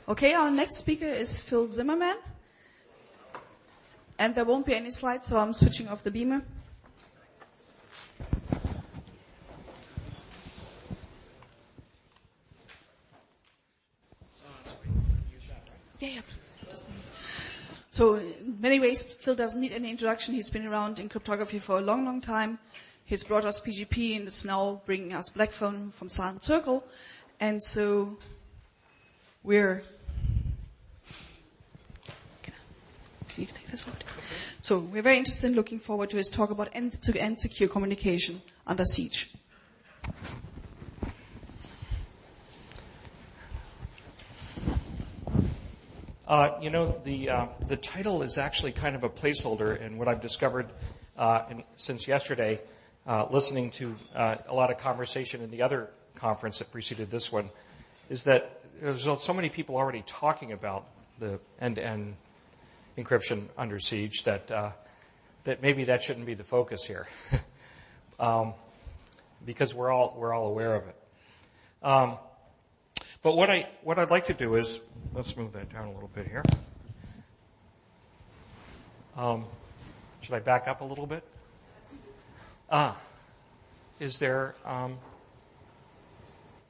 Okay, our next speaker is Phil Zimmermann. And there won't be any slides, so I'm switching off the beamer. Yeah. So in many ways, Phil doesn't need any introduction. He's been around in cryptography for a long, long time. He's brought us PGP and is now bringing us Blackphone from Silent Circle. And so we're... Can you take this one? So we're very interested in looking forward to his talk about end-to-end secure communication under siege. The title is actually kind of a placeholder, and what I've discovered since yesterday, listening to a lot of conversation in the other conference that preceded this one, is that there's so many people already talking about the end-to-end encryption under siege that maybe that shouldn't be the focus here, because we're all aware of it. But what I'd like to do is, let's move that down a little bit here. Should I back up a little bit? Is there,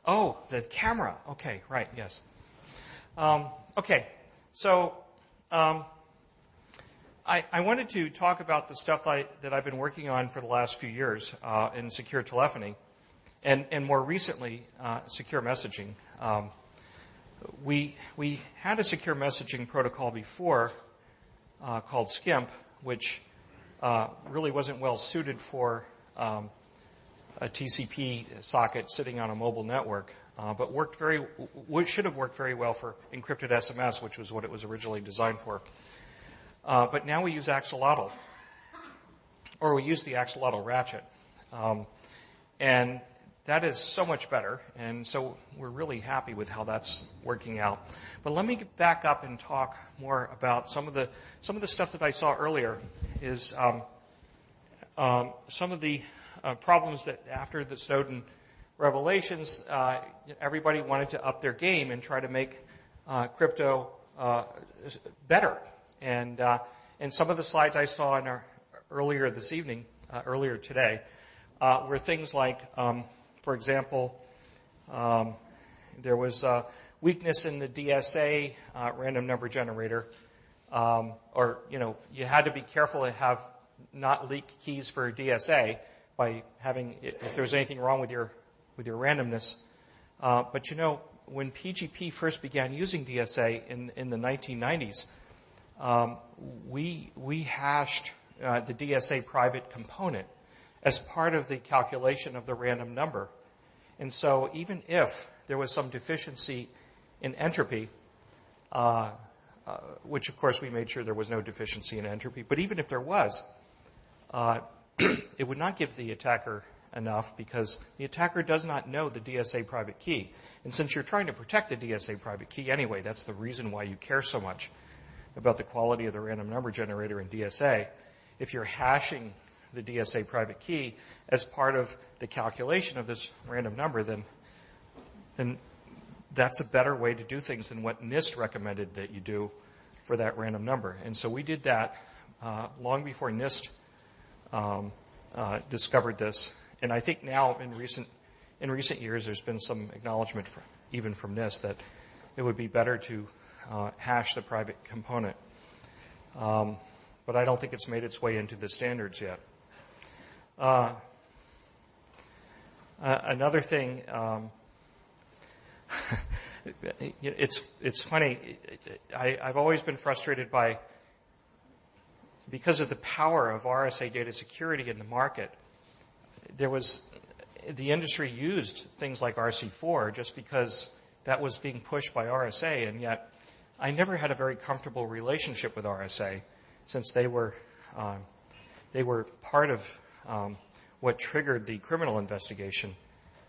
the camera. Okay, right, yes. Okay, so I wanted to talk about the stuff that I've been working on for the last few years in secure telephony, and more recently, secure messaging. We had a secure messaging protocol before called SCIMP, which really wasn't well suited for a TCP socket sitting on a mobile network, but should have worked very well for encrypted SMS, which was what it was originally designed for. But now we use axolotl, or we use the axolotl ratchet, and that is so much better, and so we're really happy with how that's working out. But let me get back up and talk more about some of the stuff that I saw earlier. Is some of the problems that after the Snowden revelations, everybody wanted to up their game and try to make crypto better. And some of the slides I saw earlier today, were things like, for example, there was a weakness in the DSA random number generator, you had to be careful to have not leak keys for DSA by having, if there's anything wrong with your randomness. But when PGP first began using DSA in the 1990s, we hashed the DSA private component as part of the calculation of the random number. And so even if there was some deficiency in entropy, which of course we made sure there was no deficiency in entropy, but even if there was, it would not give the attacker enough because the attacker does not know the DSA private key. And since you're trying to protect the DSA private key anyway, that's the reason why you care so much about the quality of the random number generator in DSA. If you're hashing the DSA private key as part of the calculation of this random number, then that's a better way to do things than what NIST recommended that you do for that random number. And so we did that long before NIST discovered this. And I think now in recent years there's been some acknowledgement even from NIST that it would be better to hash the private component. But I don't think it's made its way into the standards yet. Another thing, it's funny. I've always been frustrated because of the power of RSA data security in the market. The industry used things like RC4 just because that was being pushed by RSA, and yet I never had a very comfortable relationship with RSA since they were part of what triggered the criminal investigation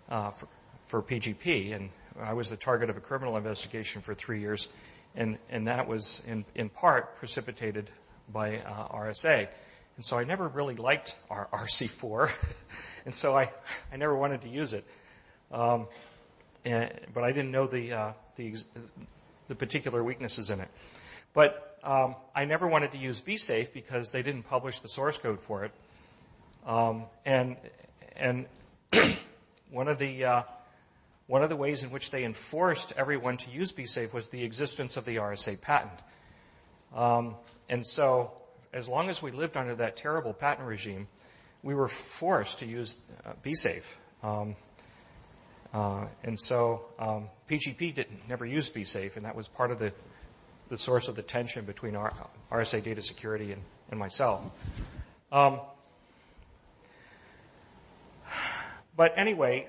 for PGP, and I was the target of a criminal investigation for 3 years, and that was in part precipitated by RSA. And so I never really liked our RC4, and so I never wanted to use it. But I didn't know the the particular weaknesses in it. But I never wanted to use BSafe because they didn't publish the source code for it. And one of the ways in which they enforced everyone to use BSafe was the existence of the RSA patent. And so, as long as we lived under that terrible patent regime, we were forced to use BSafe. And so PGP never used BSafe, and that was part of the source of the tension between RSA data security and myself. But anyway,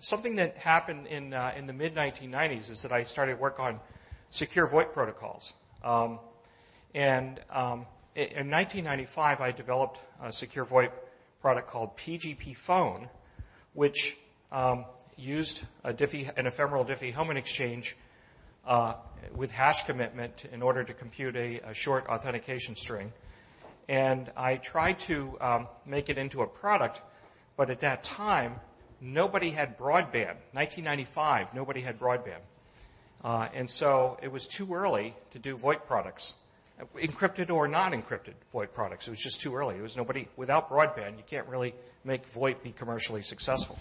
something that happened in the mid-1990s is that I started work on secure VoIP protocols. In 1995, I developed a secure VoIP product called PGP Phone, which used an ephemeral Diffie-Hellman exchange with hash commitment in order to compute a short authentication string. And I tried to make it into a product, but at that time, nobody had broadband. 1995, nobody had broadband. And so it was too early to do VoIP products, encrypted or non-encrypted VoIP products. It was just too early. It was nobody, without broadband, you can't really make VoIP be commercially successful.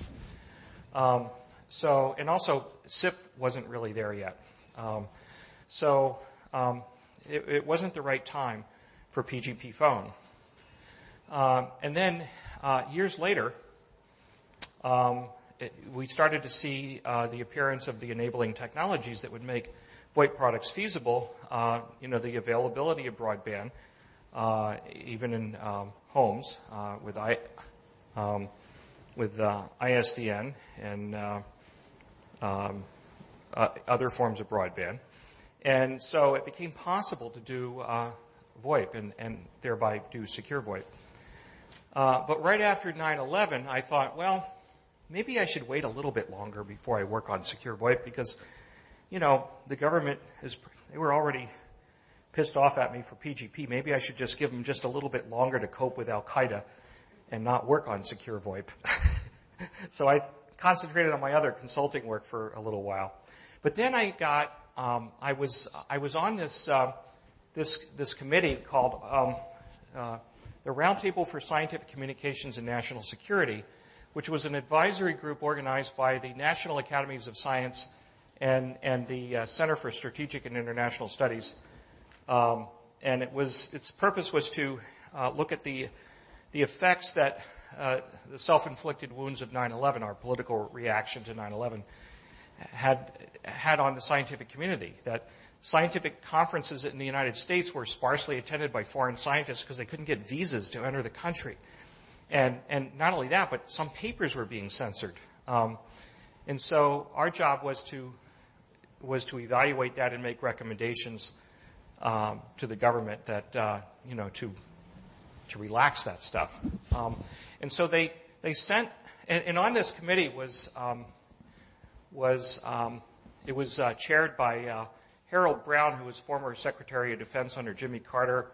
And also SIP wasn't really there yet. It wasn't the right time for PGP Phone. And then years later, we started to see the appearance of the enabling technologies that would make VoIP products feasible. The availability of broadband, even in homes with ISDN and other forms of broadband. And so it became possible to do VoIP and thereby do secure VoIP. But right after 9/11, I thought, well, maybe I should wait a little bit longer before I work on secure VoIP because, the government they were already pissed off at me for PGP. Maybe I should just give them just a little bit longer to cope with Al-Qaeda and not work on secure VoIP. So I concentrated on my other consulting work for a little while. But then I got, I was on this committee called the Roundtable for Scientific Communications and National Security, which was an advisory group organized by the National Academies of Science and the Center for Strategic and International Studies. And its purpose was to look at the effects that the self-inflicted wounds of 9/11, our political reaction to 9/11, had on the scientific community. That scientific conferences in the United States were sparsely attended by foreign scientists because they couldn't get visas to enter the country. And not only that, but some papers were being censored. And so our job was to evaluate that and make recommendations to the government that to relax that stuff. And so they sent, and on this committee was chaired by Harold Brown, who was former Secretary of Defense under Jimmy Carter,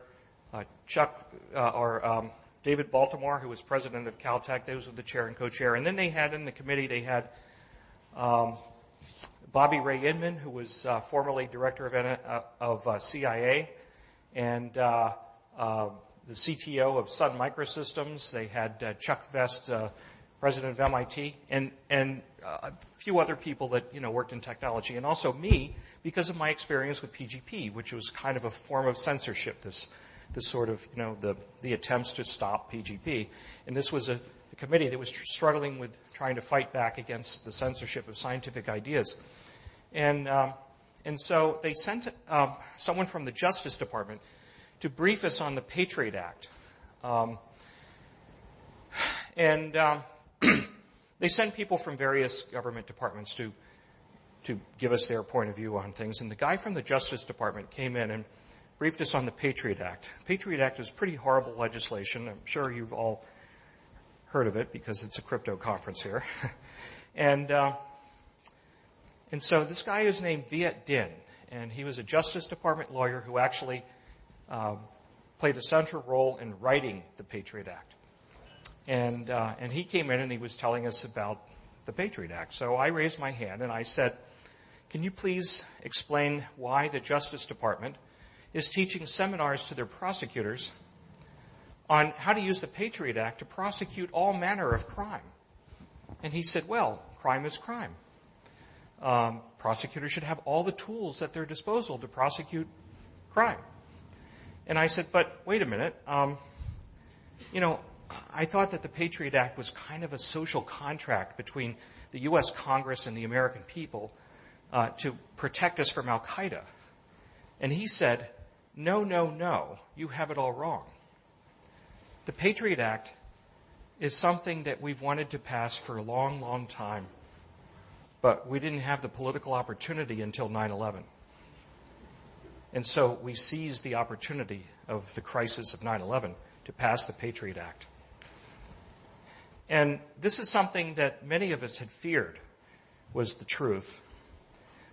David Baltimore, who was president of Caltech. Those were the chair and co-chair. And then they had in the committee, they had Bobby Ray Inman, who was formerly director of CIA, and the CTO of Sun Microsystems. They had Chuck Vest, president of MIT, and a few other people that worked in technology, and also me because of my experience with PGP, which was kind of a form of censorship. This sort of the attempts to stop PGP, and this was a committee that was struggling with trying to fight back against the censorship of scientific ideas, and so they sent someone from the Justice Department to brief us on the Patriot Act, and they sent people from various government departments to give us their point of view on things. And the guy from the Justice Department came in and briefed us on the Patriot Act. Patriot Act is pretty horrible legislation. I'm sure you've all heard of it because it's a crypto conference here. And so this guy is named Viet Din, and he was a Justice Department lawyer who actually played a central role in writing the Patriot Act. And he came in and he was telling us about the Patriot Act. So I raised my hand and I said, can you please explain why the Justice Department is teaching seminars to their prosecutors on how to use the Patriot Act to prosecute all manner of crime? And he said, well, crime is crime. Prosecutors should have all the tools at their disposal to prosecute crime. And I said, but wait a minute. I thought that the Patriot Act was kind of a social contract between the U.S. Congress and the American people to protect us from Al-Qaeda. And he said, no, you have it all wrong. The Patriot Act is something that we've wanted to pass for a long, long time, but we didn't have the political opportunity until 9/11. And so we seized the opportunity of the crisis of 9/11 to pass the Patriot Act. And this is something that many of us had feared was the truth.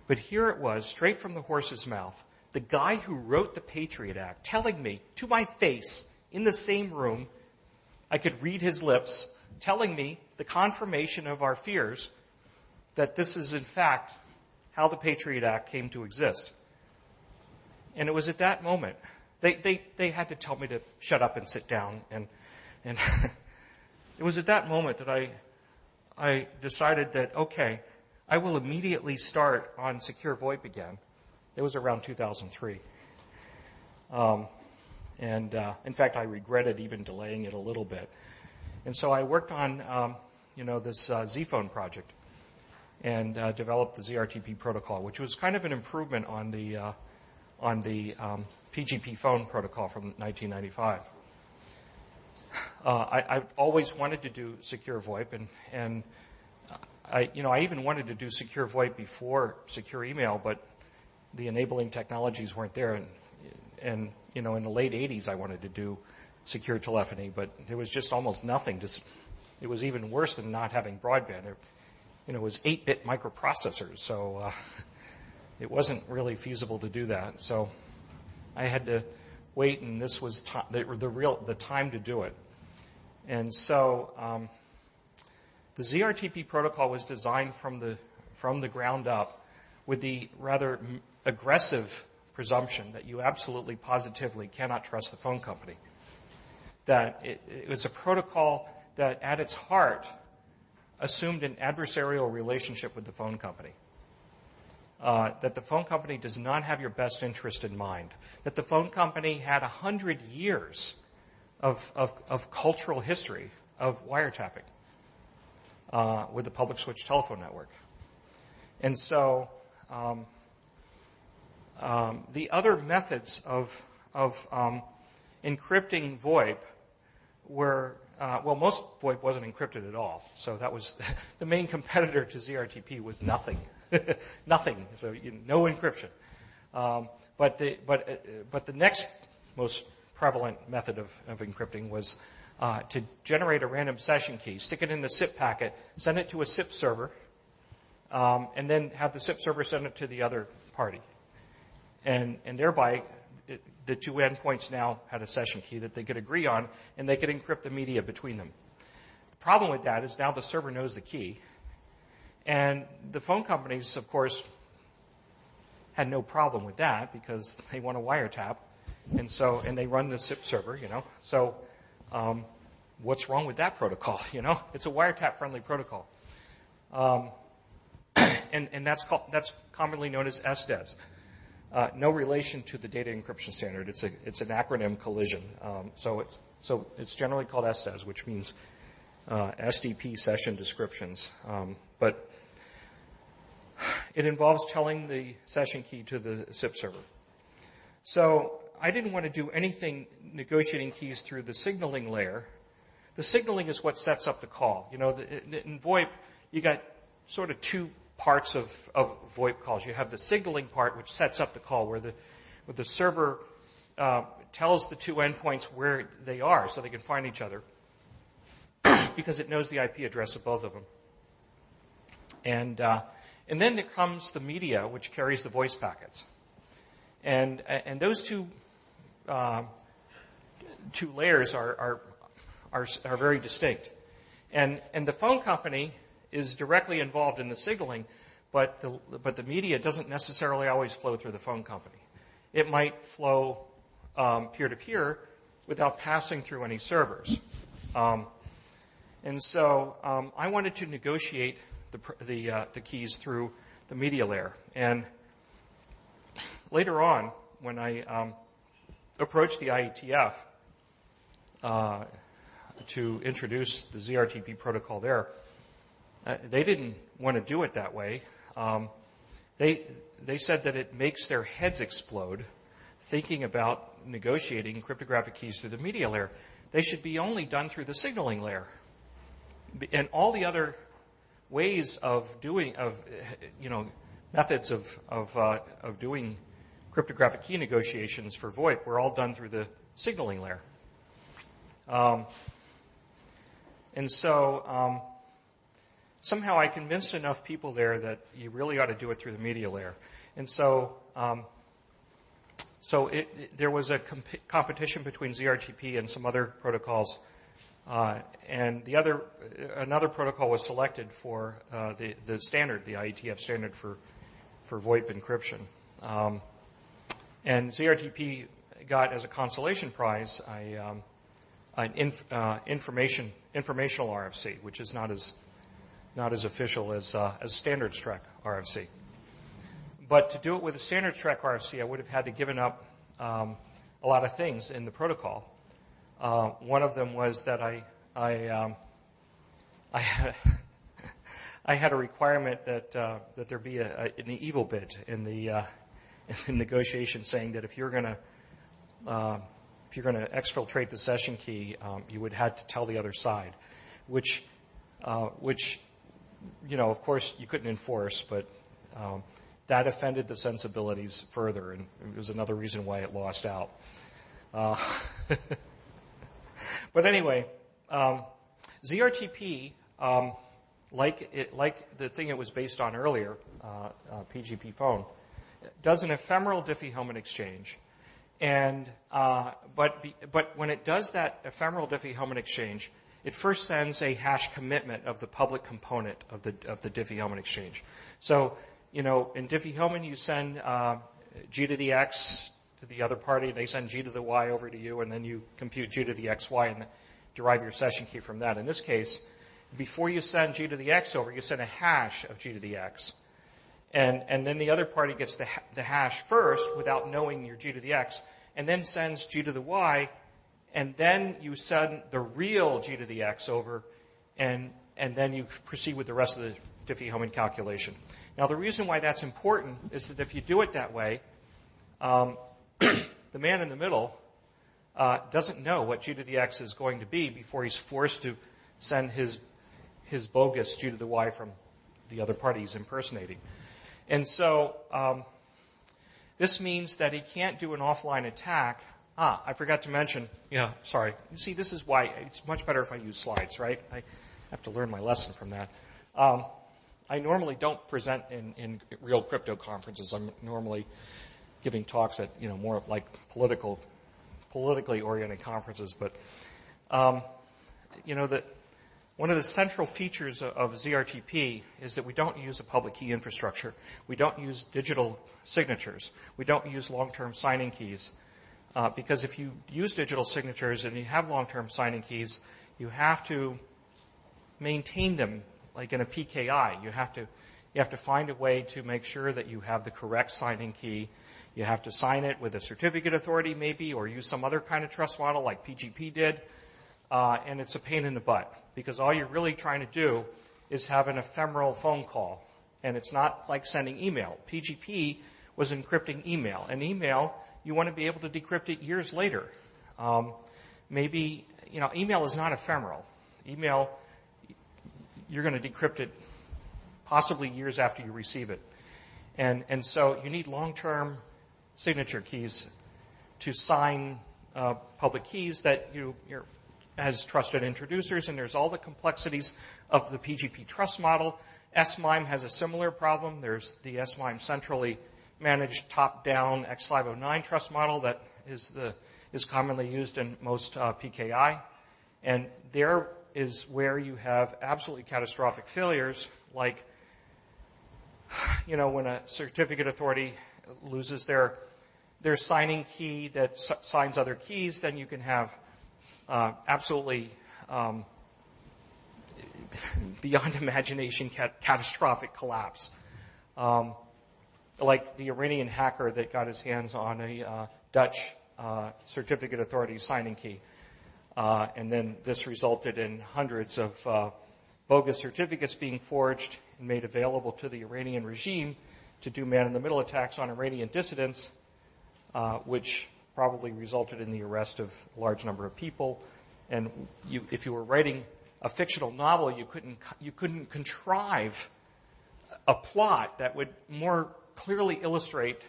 But here it was, straight from the horse's mouth, the guy who wrote the Patriot Act telling me to my face in the same room, I could read his lips, telling me the confirmation of our fears that this is in fact how the Patriot Act came to exist. And it was at that moment, they had to tell me to shut up and sit down, and it was at that moment that I decided that, okay, I will immediately start on Secure VoIP again. It was around 2003. In fact, I regretted even delaying it a little bit. And so I worked on, this Z-Phone project and developed the ZRTP protocol, which was kind of an improvement on the PGP phone protocol from 1995. I always wanted to do Secure VoIP, and I even wanted to do Secure VoIP before Secure Email, but the enabling technologies weren't there. And in the late 80s, I wanted to do Secure Telephony, but there was just almost nothing. It was even worse than not having broadband. It was 8-bit microprocessors, so it wasn't really feasible to do that. So I had to wait, and this was the time to do it. And so the ZRTP protocol was designed from the ground up with the rather aggressive presumption that you absolutely positively cannot trust the phone company. That it was a protocol that at its heart assumed an adversarial relationship with the phone company. That the phone company does not have your best interest in mind. That the phone company had 100 years of cultural history of wiretapping with the public switch telephone network. And so the other methods of encrypting VoIP were, most VoIP wasn't encrypted at all. So that was the main competitor to ZRTP was nothing. Nothing. So no encryption. But the next most prevalent method of encrypting was to generate a random session key, stick it in the SIP packet, send it to a SIP server, and then have the SIP server send it to the other party. And thereby, the two endpoints now had a session key that they could agree on, and they could encrypt the media between them. The problem with that is now the server knows the key, and the phone companies, of course, had no problem with that because they want a wiretap, and they run the SIP server, So, what's wrong with that protocol? It's a wiretap-friendly protocol, and that's commonly known as SDES. No relation to the data encryption standard. It's an acronym collision. So it's generally called SDES, which means SDP session descriptions. But it involves telling the session key to the SIP server. So I didn't want to do anything negotiating keys through the signaling layer. The signaling is what sets up the call. In VoIP, you got sort of two parts of VoIP calls. You have the signaling part, which sets up the call, where the server tells the two endpoints where they are so they can find each other because it knows the IP address of both of them. And then there comes the media, which carries the voice packets. And those two layers are very distinct. And the phone company is directly involved in the signaling, but the media doesn't necessarily always flow through the phone company. It might flow peer-to-peer without passing through any servers. And so I wanted to negotiate the keys through the media layer. And later on, when I approached the IETF to introduce the ZRTP protocol there, they didn't want to do it that way. They said that it makes their heads explode thinking about negotiating cryptographic keys through the media layer. They should be only done through the signaling layer. And all the other ways of doing, methods of doing cryptographic key negotiations for VoIP were all done through the signaling layer. And so somehow I convinced enough people there that you really ought to do it through the media layer. And so there was a competition between ZRTP and some other protocols, and another protocol was selected for the standard, the IETF standard for VoIP encryption. And ZRTP got as a consolation prize an informational RFC, which is not as official as standards track RFC. But to do it with a standards track RFC, I would have had to given up a lot of things in the protocol. One of them was that I had a requirement that there be an evil bit in the negotiation, saying that if you're going to exfiltrate the session key, you would have to tell the other side, which of course you couldn't enforce, but that offended the sensibilities further, and it was another reason why it lost out. But anyway, ZRTP, like the thing it was based on earlier, PGP phone, does an ephemeral Diffie-Hellman exchange, and but when it does that ephemeral Diffie-Hellman exchange, it first sends a hash commitment of the public component of the Diffie-Hellman exchange. So, in Diffie-Hellman, you send G to the X to the other party, they send G to the Y over to you, and then you compute G to the XY and derive your session key from that. In this case, before you send G to the X over, you send a hash of G to the X. And then the other party gets the hash first without knowing your G to the X, and then sends G to the Y, and then you send the real G to the X over, and then you proceed with the rest of the Diffie-Hellman calculation. Now, the reason why that's important is that if you do it that way, the man in the middle doesn't know what G to the X is going to be before he's forced to send his bogus G to the Y from the other party he's impersonating. And so this means that he can't do an offline attack. I forgot to mention. Yeah, sorry. You see, this is why it's much better if I use slides, right? I have to learn my lesson from that. I normally don't present in real crypto conferences. I'm normally giving talks at, more like politically oriented conferences. But, one of the central features of ZRTP is that we don't use a public key infrastructure. We don't use digital signatures. We don't use long-term signing keys. Because if you use digital signatures and you have long-term signing keys, you have to maintain them like in a PKI. You have to find a way to make sure that you have the correct signing key. You have to sign it with a certificate authority maybe, or use some other kind of trust model like PGP did. And it's a pain in the butt, because all you're really trying to do is have an ephemeral phone call. And it's not like sending email. PGP was encrypting email. And email, you want to be able to decrypt it years later. Email is not ephemeral. Email, you're going to decrypt it possibly years after you receive it. And so you need long-term signature keys to sign public keys that you're as trusted introducers, and there's all the complexities of the PGP trust model. SMIME has a similar problem. There's the SMIME centrally managed top-down X509 trust model that is commonly used in most PKI. And there is where you have absolutely catastrophic failures, like when a certificate authority loses their signing key that signs other keys, then you can have absolutely beyond imagination catastrophic collapse. Like the Iranian hacker that got his hands on a Dutch certificate authority signing key. And then this resulted in hundreds of bogus certificates being forged and made available to the Iranian regime to do man-in-the-middle attacks on Iranian dissidents, which probably resulted in the arrest of a large number of people. And if you were writing a fictional novel, you couldn't contrive a plot that would more clearly illustrate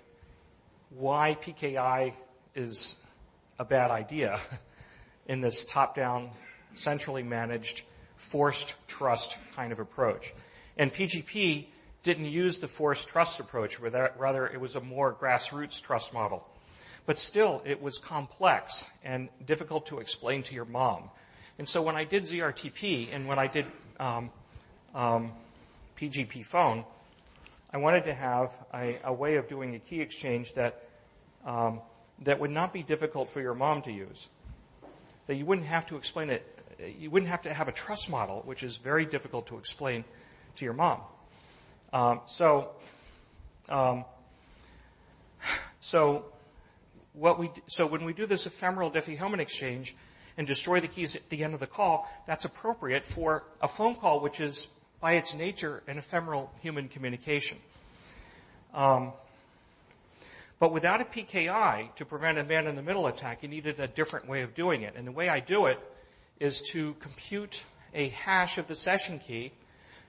why PKI is a bad idea in this top-down, centrally managed, forced trust kind of approach. And PGP didn't use the forced trust approach, rather it was a more grassroots trust model. But still, it was complex and difficult to explain to your mom. And so when I did ZRTP and when I did PGP phone, I wanted to have a way of doing a key exchange that would not be difficult for your mom to use. That you wouldn't have to explain it. You wouldn't have to have a trust model, which is very difficult to explain to your mom. So when we do this ephemeral Diffie-Hellman exchange and destroy the keys at the end of the call, that's appropriate for a phone call, which is by its nature an ephemeral human communication. But without a PKI to prevent a man-in-the-middle attack, you needed a different way of doing it. And the way I do it is to compute a hash of the session key,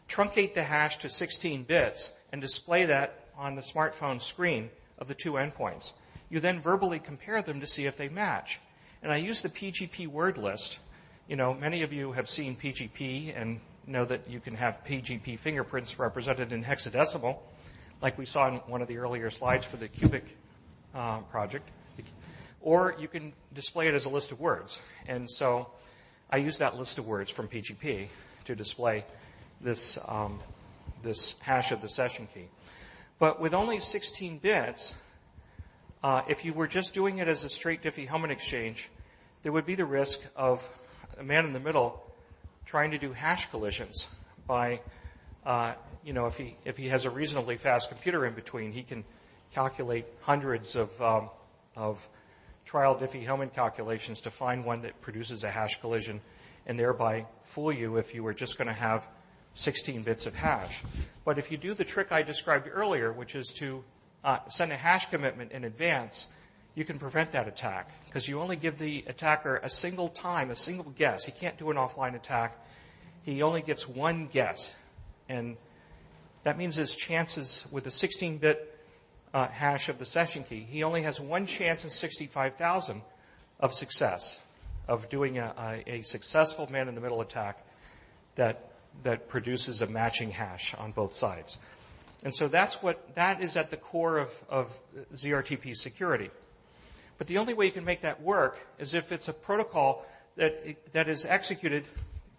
truncate the hash to 16 bits, and display that on the smartphone screen of the two endpoints. You then verbally compare them to see if they match. And I use the PGP word list. Many of you have seen PGP and know that you can have PGP fingerprints represented in hexadecimal, like we saw in one of the earlier slides for the cubic project. Or you can display it as a list of words. And so I use that list of words from PGP to display this hash of the session key. But with only 16 bits, if you were just doing it as a straight Diffie-Hellman exchange, there would be the risk of a man-in-the-middle trying to do hash collisions by, if he has a reasonably fast computer in between, he can calculate hundreds of trial Diffie-Hellman calculations to find one that produces a hash collision and thereby fool you if you were just going to have 16 bits of hash. But if you do the trick I described earlier, which is to send a hash commitment in advance, you can prevent that attack because you only give the attacker a single time, a single guess. He can't do an offline attack. He only gets one guess. And that means his chances with a 16-bit hash of the session key, he only has one chance in 65,000 of success, of doing a successful man-in-the-middle attack that produces a matching hash on both sides. And so that is at the core of ZRTP security. But the only way you can make that work is if it's a protocol that is executed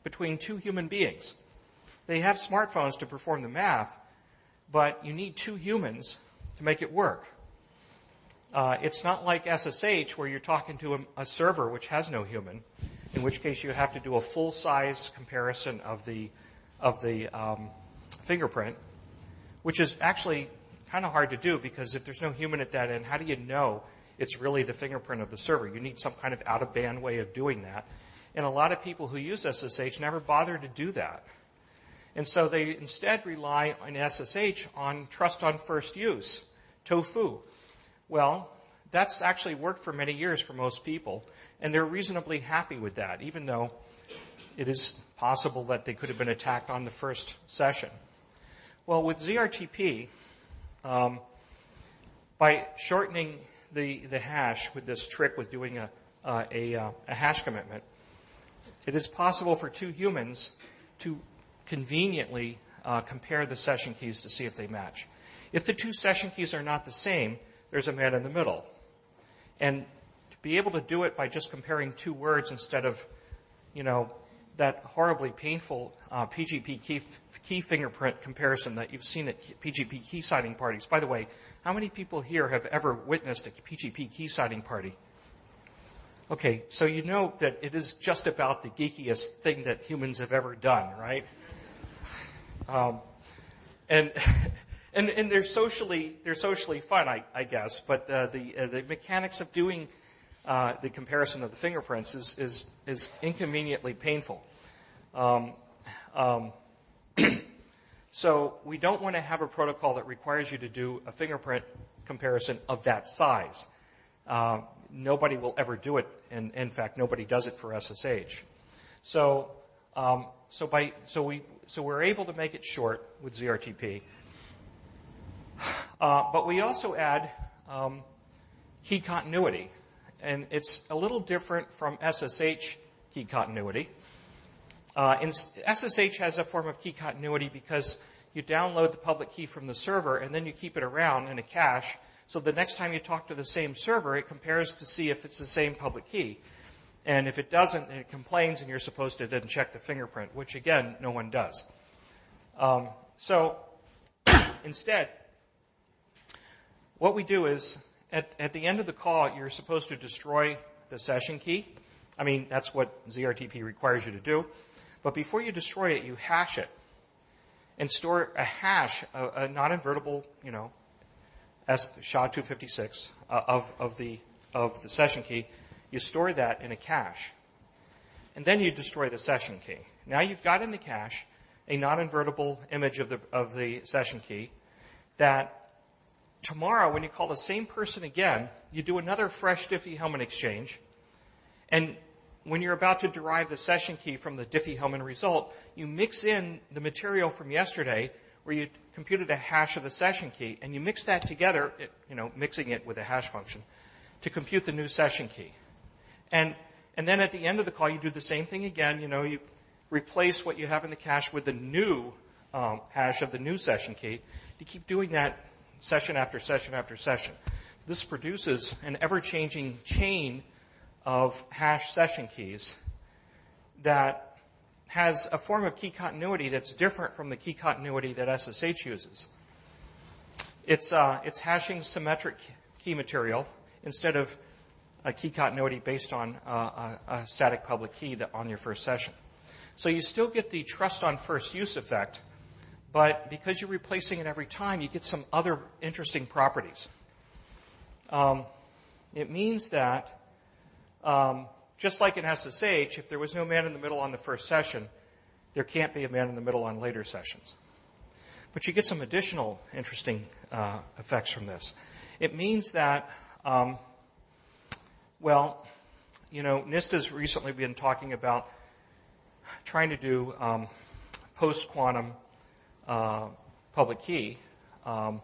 between two human beings. They have smartphones to perform the math, but you need two humans to make it work. It's not like SSH where you're talking to a server which has no human, in which case you have to do a full-size comparison of the fingerprint, which is actually kind of hard to do because if there's no human at that end, how do you know it's really the fingerprint of the server? You need some kind of out-of-band way of doing that. And a lot of people who use SSH never bother to do that. And so they instead rely on SSH on trust on first use, TOFU. Well, that's actually worked for many years for most people, and they're reasonably happy with that, even though it is possible that they could have been attacked on the first session. Well, with ZRTP, by shortening the hash with this trick with doing a hash commitment, it is possible for two humans to conveniently compare the session keys to see if they match. If the two session keys are not the same, there's a man in the middle. And to be able to do it by just comparing two words instead of, that horribly painful PGP key fingerprint comparison that you've seen at PGP key signing parties. By the way, how many people here have ever witnessed a PGP key signing party? Okay, so you know that it is just about the geekiest thing that humans have ever done, right? And they're socially fun, I guess. But the mechanics of doing the comparison of the fingerprints is inconveniently painful. So we don't want to have a protocol that requires you to do a fingerprint comparison of that size. Nobody will ever do it, and in fact, nobody does it for SSH. So we're able to make it short with ZRTP. But we also add key continuity, and it's a little different from SSH key continuity. SSH has a form of key continuity because you download the public key from the server and then you keep it around in a cache. So the next time you talk to the same server, it compares to see if it's the same public key. And if it doesn't, it complains, and you're supposed to then check the fingerprint, which, again, no one does. So instead, what we do is, at the end of the call, you're supposed to destroy the session key. I mean, that's what ZRTP requires you to do. But before you destroy it, you hash it and store a hash, a non-invertible, SHA-256 of the session key. You store that in a cache, and then you destroy the session key. Now you've got in the cache a non-invertible image of the session key that tomorrow, when you call the same person again, you do another fresh Diffie-Hellman exchange, and when you're about to derive the session key from the Diffie-Hellman result, you mix in the material from yesterday where you computed a hash of the session key, and you mix that together, mixing it with a hash function, to compute the new session key. And then at the end of the call, you do the same thing again. You replace what you have in the cache with the new hash of the new session key. You keep doing that session after session after session. This produces an ever-changing chain of hash session keys that has a form of key continuity that's different from the key continuity that SSH uses. It's hashing symmetric key material instead of a key continuity based on a static public key on your first session. So you still get the trust on first use effect, but because you're replacing it every time, you get some other interesting properties. It means that just like in SSH, if there was no man in the middle on the first session, there can't be a man in the middle on later sessions. But you get some additional interesting effects from this. It means that, NIST has recently been talking about trying to do post-quantum public key. Tanya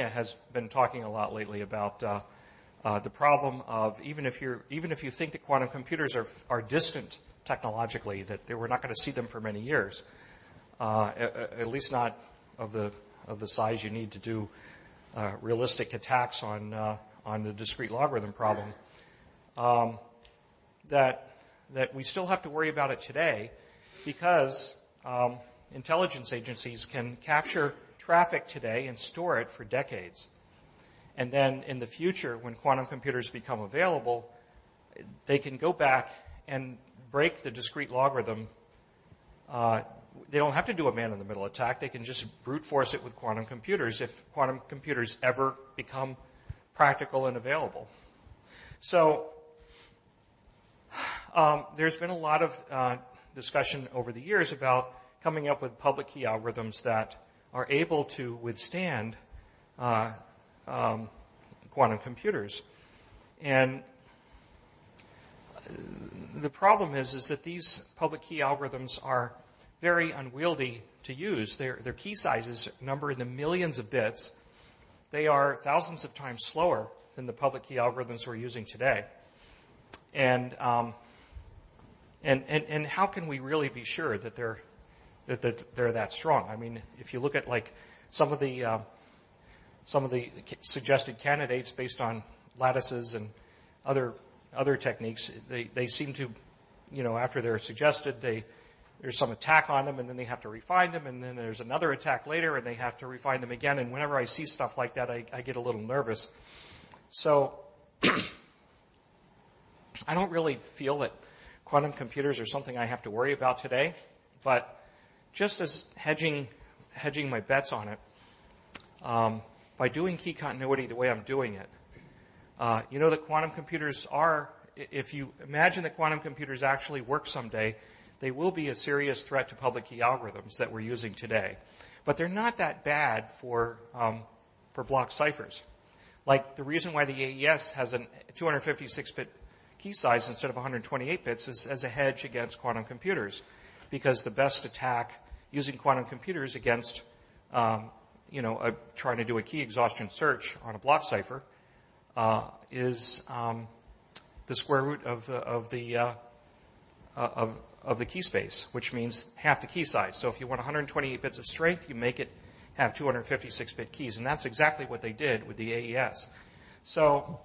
has been talking a lot lately about the problem of even if you think that quantum computers are distant technologically, that we're not going to see them for many years, at least not of the size you need to do realistic attacks on the discrete logarithm problem, that we still have to worry about it today because intelligence agencies can capture traffic today and store it for decades. And then in the future, when quantum computers become available, they can go back and break the discrete logarithm. They don't have to do a man-in-the-middle attack. They can just brute force it with quantum computers if quantum computers ever become practical and available. So there's been a lot of discussion over the years about coming up with public key algorithms that are able to withstand quantum computers. And the problem is that these public key algorithms are very unwieldy to use. Their key sizes number in the millions of bits. They are thousands of times slower than the public key algorithms we're using today. And how can we really be sure that they're that strong? I mean, if you look at like some of the suggested candidates based on lattices and other techniques, they seem to after they're suggested, there's some attack on them, and then they have to refine them, and then there's another attack later, and they have to refine them again. And whenever I see stuff like that, I get a little nervous. So I don't really feel that quantum computers are something I have to worry about today, but just as hedging my bets on it, by doing key continuity the way I'm doing it, that quantum computers are, if you imagine that quantum computers actually work someday, they will be a serious threat to public key algorithms that we're using today. But they're not that bad for block ciphers. Like the reason why the AES has a 256-bit key size instead of 128 bits is as a hedge against quantum computers, because the best attack using quantum computers against trying to do a key exhaustion search on a block cipher is the square root of the key space, which means half the key size. So if you want 128 bits of strength, you make it have 256-bit keys, and that's exactly what they did with the AES. So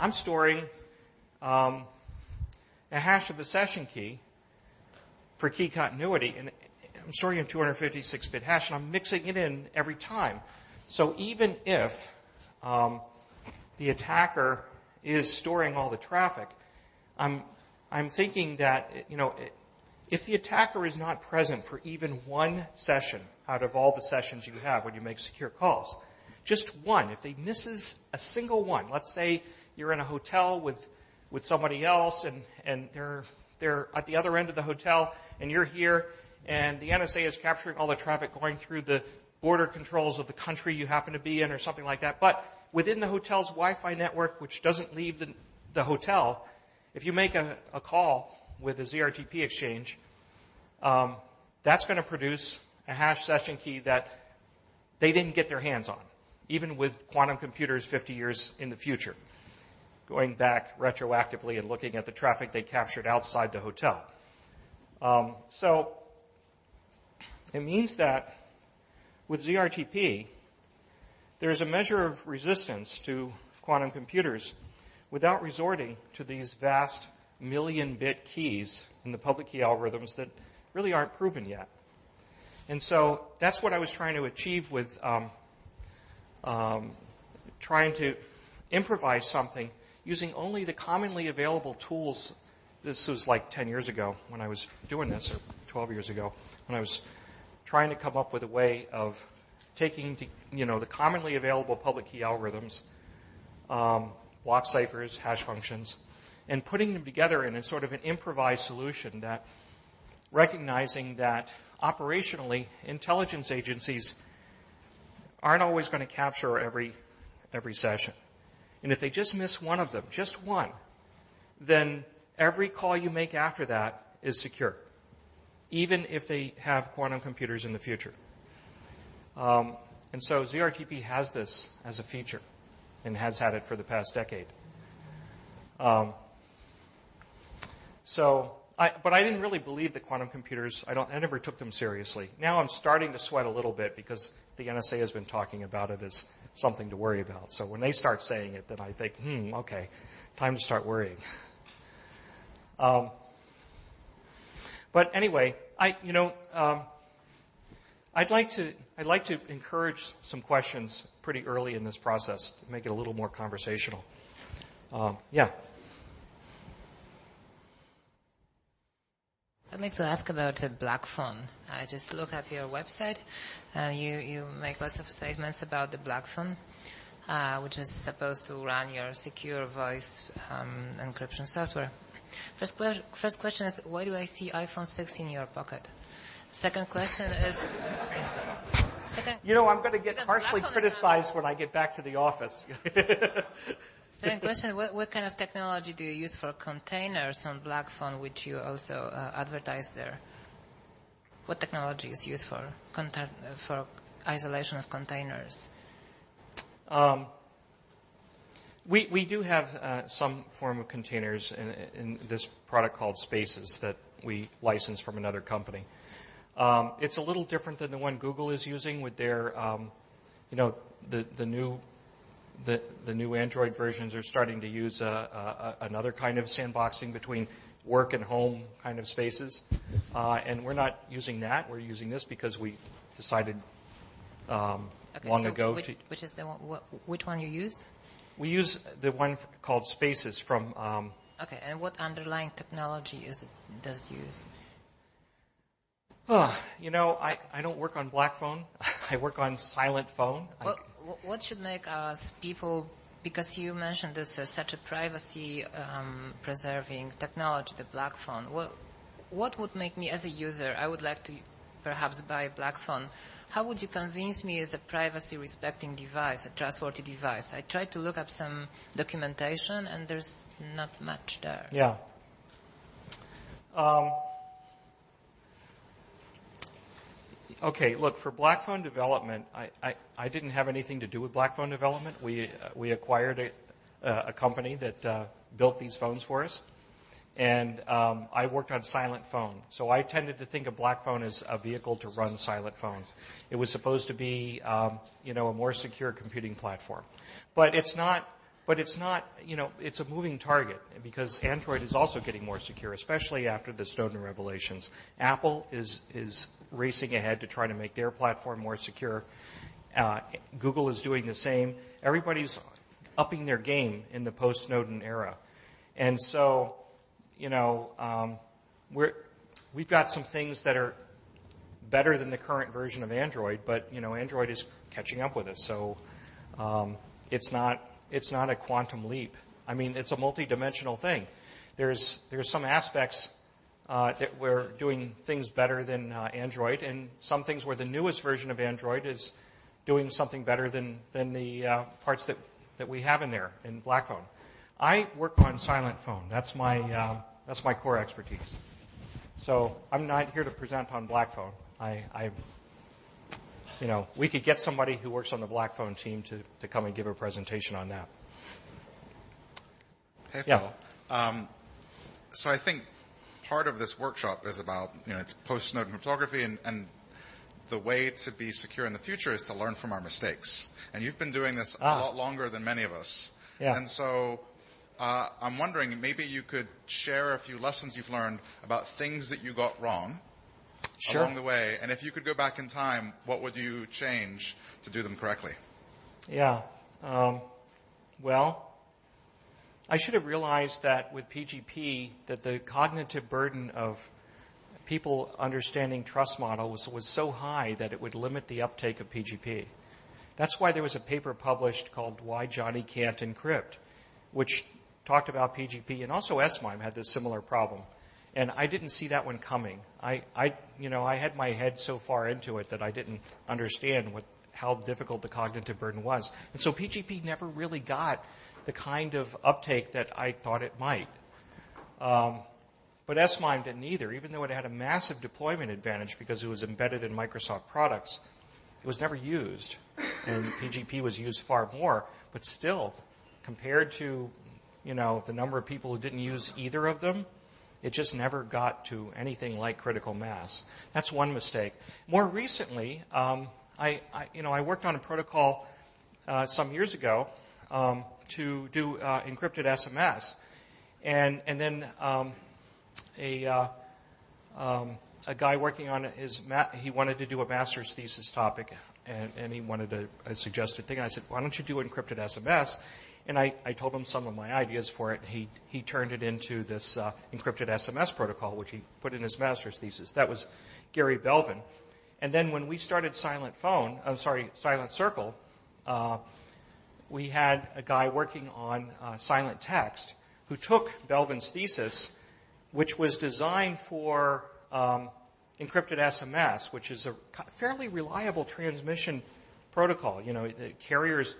I'm storing a hash of the session key for key continuity, and I'm storing a 256-bit hash, and I'm mixing it in every time. So even if the attacker is storing all the traffic, I'm thinking that, if the attacker is not present for even one session out of all the sessions you have when you make secure calls, just one, if they misses a single one, let's say you're in a hotel with somebody else and they're at the other end of the hotel and you're here and the NSA is capturing all the traffic going through the border controls of the country you happen to be in or something like that, but within the hotel's Wi-Fi network, which doesn't leave the hotel, if you make a call with a ZRTP exchange, that's going to produce a hash session key that they didn't get their hands on, even with quantum computers 50 years in the future, going back retroactively and looking at the traffic they captured outside the hotel. So it means that with ZRTP, there's a measure of resistance to quantum computers without resorting to these vast million-bit keys in the public key algorithms that really aren't proven yet. And so that's what I was trying to achieve with trying to improvise something using only the commonly available tools. This was like 10 years ago when I was doing this, or 12 years ago, when I was trying to come up with a way of taking the commonly available public key algorithms, block ciphers, hash functions, and putting them together in a sort of an improvised solution that recognizing that operationally intelligence agencies aren't always going to capture every session. And if they just miss one of them, just one, then every call you make after that is secure, even if they have quantum computers in the future. And so ZRTP has this as a feature and has had it for the past decade. But I didn't really believe that quantum computers, I never took them seriously. Now I'm starting to sweat a little bit because the NSA has been talking about it as something to worry about. So when they start saying it, then I think, okay, time to start worrying. But anyway, I'd like to encourage some questions pretty early in this process to make it a little more conversational. Yeah. I'd like to ask about a black phone. I just looked at your website, and you make lots of statements about the black phone, which is supposed to run your secure voice encryption software. First question is, why do I see iPhone 6 in your pocket? Second question is... I'm going to get harshly criticized when I get back to the office. Second question, what kind of technology do you use for containers on black phone, which you also advertise there? What technology is used for isolation of containers? We do have some form of containers in this product called Spaces that we license from another company. It's a little different than the one Google is using with their, the new Android versions are starting to use another kind of sandboxing between work and home kind of spaces. And we're not using that. We're using this because we decided long ago to... Which is the one, which one you use? We use the one called Spaces from... Okay, and what underlying technology does it use? I don't work on black phone. I work on silent phone. What should make us people, because you mentioned this as such a privacy preserving technology, the black phone. What would make me as a user, I would like to perhaps buy a black phone. How would you convince me it's a privacy respecting device, a trustworthy device? I tried to look up some documentation and there's not much there. Yeah. Okay, look, for black phone development, I didn't have anything to do with black phone development. We acquired a company that built these phones for us. And I worked on silent phone. So I tended to think of black phone as a vehicle to run silent phone. It was supposed to be, a more secure computing platform. But it's not, it's a moving target because Android is also getting more secure, especially after the Snowden revelations. Apple is racing ahead to try to make their platform more secure. Google is doing the same. Everybody's upping their game in the post-Snowden era. And so, we've got some things that are better than the current version of Android, but, Android is catching up with us. So, it's not a quantum leap. I mean, it's a multidimensional thing. There's some aspects that we're doing things better than Android, and some things where the newest version of Android is doing something better than the parts that we have in there in black phone. I work on silent phone. That's my core expertise. So I'm not here to present on black phone. We could get somebody who works on the black phone team to come and give a presentation on that. Hey, Phil. Yeah. So I think part of this workshop is about, it's post-Snowden cryptography, and the way to be secure in the future is to learn from our mistakes. And you've been doing this a lot longer than many of us. Yeah. And so I'm wondering, maybe you could share a few lessons you've learned about things that you got wrong along the way. And if you could go back in time, what would you change to do them correctly? Yeah. Well, I should have realized that with PGP that the cognitive burden of people understanding trust models was so high that it would limit the uptake of PGP. That's why there was a paper published called Why Johnny Can't Encrypt, which talked about PGP, and also SMIME had this similar problem. And I didn't see that one coming. I had my head so far into it that I didn't understand how difficult the cognitive burden was. And so PGP never really got the kind of uptake that I thought it might. But SMIME didn't either, even though it had a massive deployment advantage because it was embedded in Microsoft products. It was never used, and PGP was used far more. But still, compared to the number of people who didn't use either of them, it just never got to anything like critical mass. That's one mistake. More recently, I worked on a protocol some years ago to do encrypted SMS, and then a guy working on he wanted to do a master's thesis topic, and he wanted a suggested thing. And I said, why don't you do encrypted SMS? And I told him some of my ideas for it. He turned it into this encrypted SMS protocol, which he put in his master's thesis. That was Gary Belvin. And then when we started Silent Circle, we had a guy working on silent text who took Belvin's thesis, which was designed for encrypted SMS, which is a fairly reliable transmission protocol. The carriers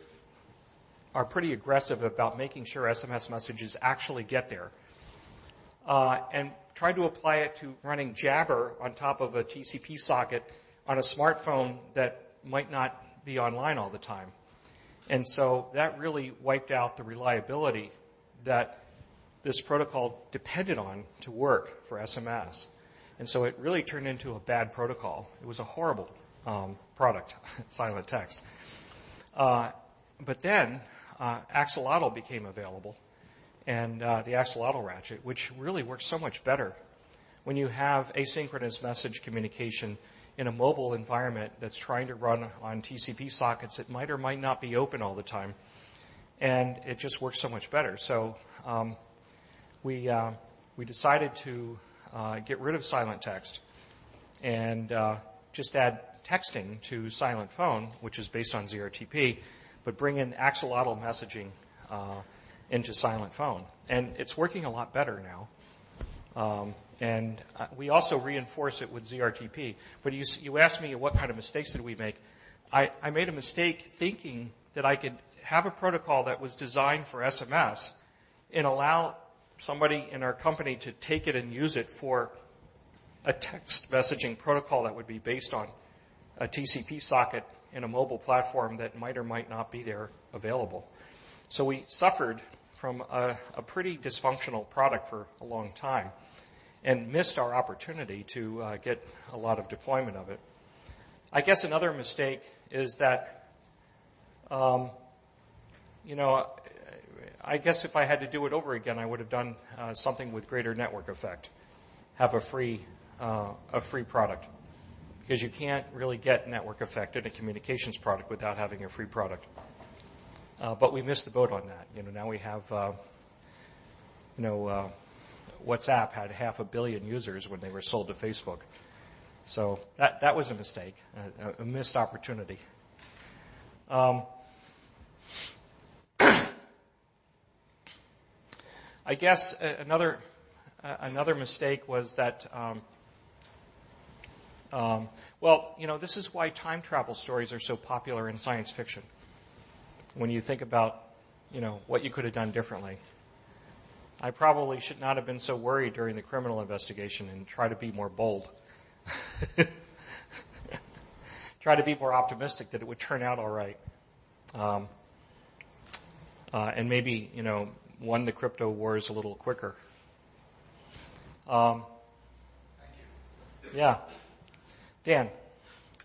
are pretty aggressive about making sure SMS messages actually get there. And tried to apply it to running Jabber on top of a TCP socket on a smartphone that might not be online all the time. And so that really wiped out the reliability that this protocol depended on to work for SMS. And so it really turned into a bad protocol. It was a horrible product, silent text. But then axolotl became available, and the axolotl ratchet, which really works so much better when you have asynchronous message communication in a mobile environment that's trying to run on TCP sockets that might or might not be open all the time. And it just works so much better. So we decided to get rid of silent text and just add texting to silent phone, which is based on ZRTP, but bring in axolotl messaging into silent phone. And it's working a lot better now. And we also reinforce it with ZRTP. But you asked me what kind of mistakes did we make. I made a mistake thinking that I could have a protocol that was designed for SMS and allow somebody in our company to take it and use it for a text messaging protocol that would be based on a TCP socket in a mobile platform that might or might not be there available. So we suffered from a pretty dysfunctional product for a long time and missed our opportunity to get a lot of deployment of it. I guess another mistake is that, I guess if I had to do it over again, I would have done something with greater network effect, have a free product, because you can't really get network effect in a communications product without having a free product. But we missed the boat on that. Now we have, WhatsApp had 500 million users when they were sold to Facebook. So that was a mistake, a missed opportunity. I guess another mistake was that, this is why time travel stories are so popular in science fiction. When you think about, what you could have done differently. I probably should not have been so worried during the criminal investigation and try to be more bold. Try to be more optimistic that it would turn out all right. And maybe, won the crypto wars a little quicker. Thank you. Yeah. Dan.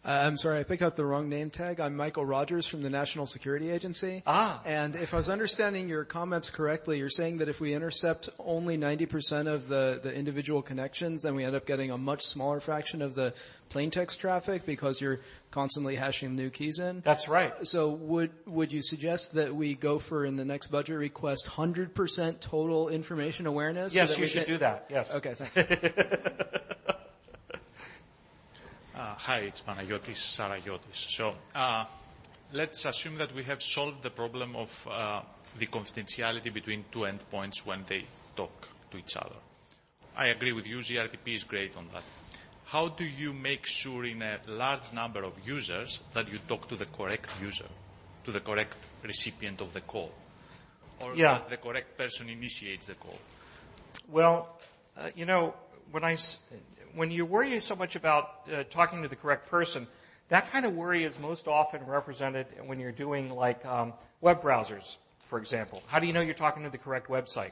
I'm sorry, I picked up the wrong name tag. I'm Michael Rogers from the National Security Agency. And if I was understanding your comments correctly, you're saying that if we intercept only 90% of the individual connections, then we end up getting a much smaller fraction of the plain text traffic because you're constantly hashing new keys in? That's right. So would you suggest that we go for, in the next budget request, 100% total information awareness? Yes, you should do that. Yes. Okay, thanks. Hi, it's Panayotis Saragiotis. So let's assume that we have solved the problem of the confidentiality between two endpoints when they talk to each other. I agree with you, ZRTP is great on that. How do you make sure in a large number of users that you talk to the correct user, to the correct recipient of the call? Or that the correct person initiates the call? Well, when you worry so much about talking to the correct person, that kind of worry is most often represented when you're doing web browsers, for example. How do you know you're talking to the correct website?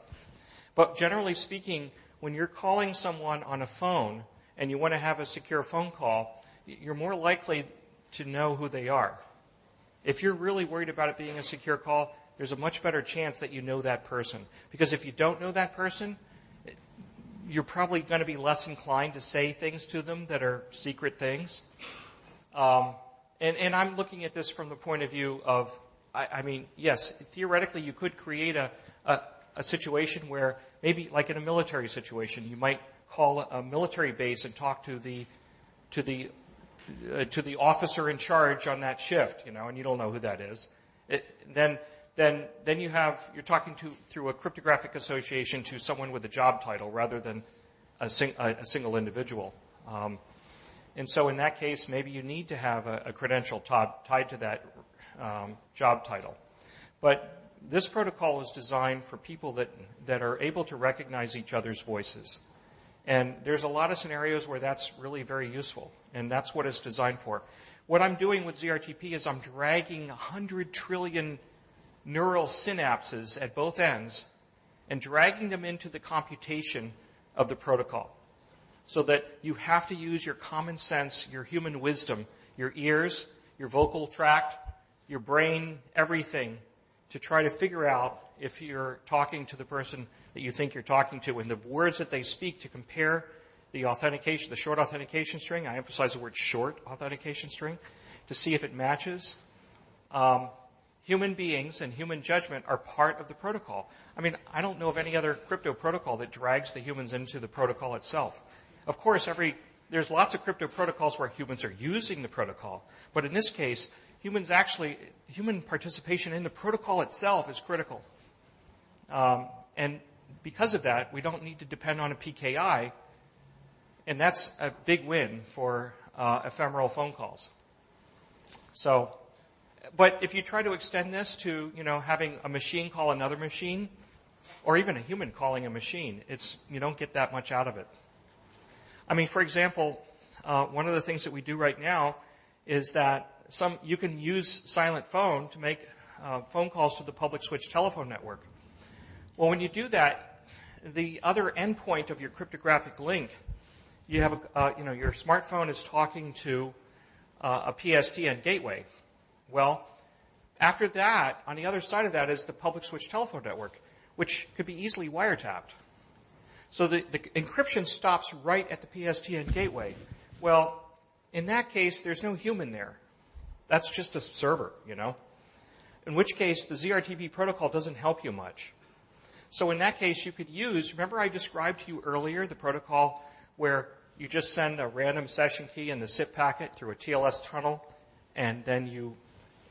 But generally speaking, when you're calling someone on a phone and you want to have a secure phone call, you're more likely to know who they are. If you're really worried about it being a secure call, there's a much better chance that you know that person. Because if you don't know that person, you're probably going to be less inclined to say things to them that are secret things. And I'm looking at this from the point of view of, yes, theoretically you could create a situation where maybe like in a military situation, you might call a military base and talk to the officer in charge on that shift, and you don't know who that is. Then you're talking through a cryptographic association to someone with a job title rather than a single individual. And so in that case, maybe you need to have a credential tied to that job title. But this protocol is designed for people that are able to recognize each other's voices. And there's a lot of scenarios where that's really very useful, and that's what it's designed for. What I'm doing with ZRTP is I'm dragging 100 trillion neural synapses at both ends and dragging them into the computation of the protocol so that you have to use your common sense, your human wisdom, your ears, your vocal tract, your brain, everything to try to figure out if you're talking to the person that you think you're talking to and the words that they speak to compare the authentication, the short authentication string, I emphasize the word short authentication string, to see if it matches. Human beings and human judgment are part of the protocol. I mean, I don't know of any other crypto protocol that drags the humans into the protocol itself. Of course, there's lots of crypto protocols where humans are using the protocol, but in this case, human participation in the protocol itself is critical. And because of that, we don't need to depend on a PKI, and that's a big win for ephemeral phone calls. So, but if you try to extend this to, having a machine call another machine, or even a human calling a machine, you don't get that much out of it. I mean, for example, one of the things that we do right now is that you can use silent phone to make phone calls to the public switch telephone network. Well, when you do that, the other endpoint of your cryptographic link, you have your smartphone is talking to a PSTN gateway. Well, after that, on the other side of that is the public switch telephone network, which could be easily wiretapped. So the encryption stops right at the PSTN gateway. Well, in that case, there's no human there. That's just a server, In which case, the ZRTP protocol doesn't help you much. So in that case, you could remember I described to you earlier the protocol where you just send a random session key in the SIP packet through a TLS tunnel, and then you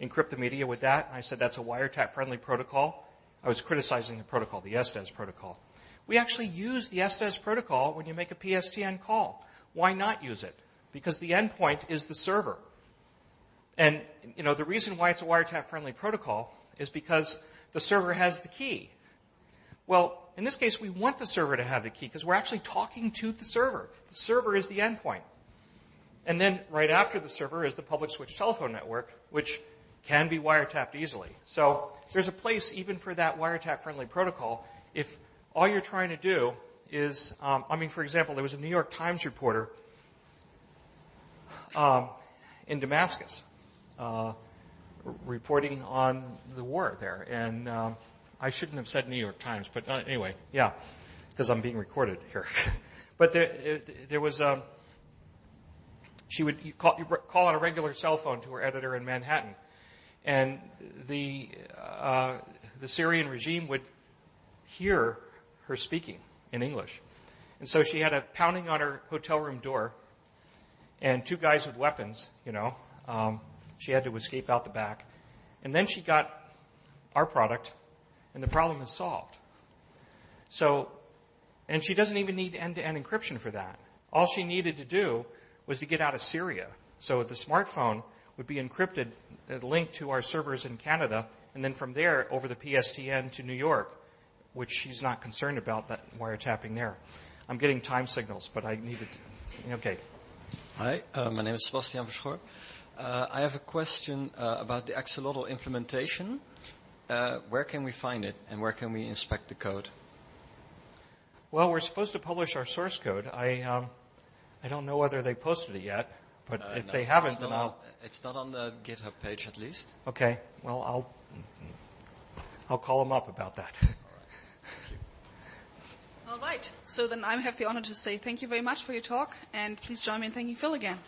encrypt the media with that. And I said that's a wiretap-friendly protocol. I was criticizing the protocol, the SDES protocol. We actually use the SDES protocol when you make a PSTN call. Why not use it? Because the endpoint is the server. And, the reason why it's a wiretap-friendly protocol is because the server has the key. Well, in this case, we want the server to have the key because we're actually talking to the server. The server is the endpoint. And then right after the server is the public switch telephone network, which can be wiretapped easily. So there's a place even for that wiretap-friendly protocol if all you're trying to do is, for example, there was a New York Times reporter in Damascus reporting on the war there. And I shouldn't have said New York Times, but anyway, yeah, because I'm being recorded here. But there was she would call on a regular cell phone to her editor in Manhattan, and the Syrian regime would hear her speaking in English, and so she had a pounding on her hotel room door, and two guys with weapons. She had to escape out the back, and then she got our product, and the problem is solved. So, and she doesn't even need end-to-end encryption for that. All she needed to do was to get out of Syria. So the smartphone would be encrypted, linked to our servers in Canada, and then from there over the PSTN to New York, which she's not concerned about that wiretapping there. I'm getting time signals, but I needed to. Okay. Hi, my name is Sebastian Verschoor. I have a question about the axolotl implementation. Where can we find it, and where can we inspect the code? Well, we're supposed to publish our source code. I don't know whether they posted it yet, but if they haven't, then it's not on the GitHub page, at least. Okay. Well, I'll call them up about that. All right. So then I have the honor to say thank you very much for your talk, and please join me in thanking Phil again.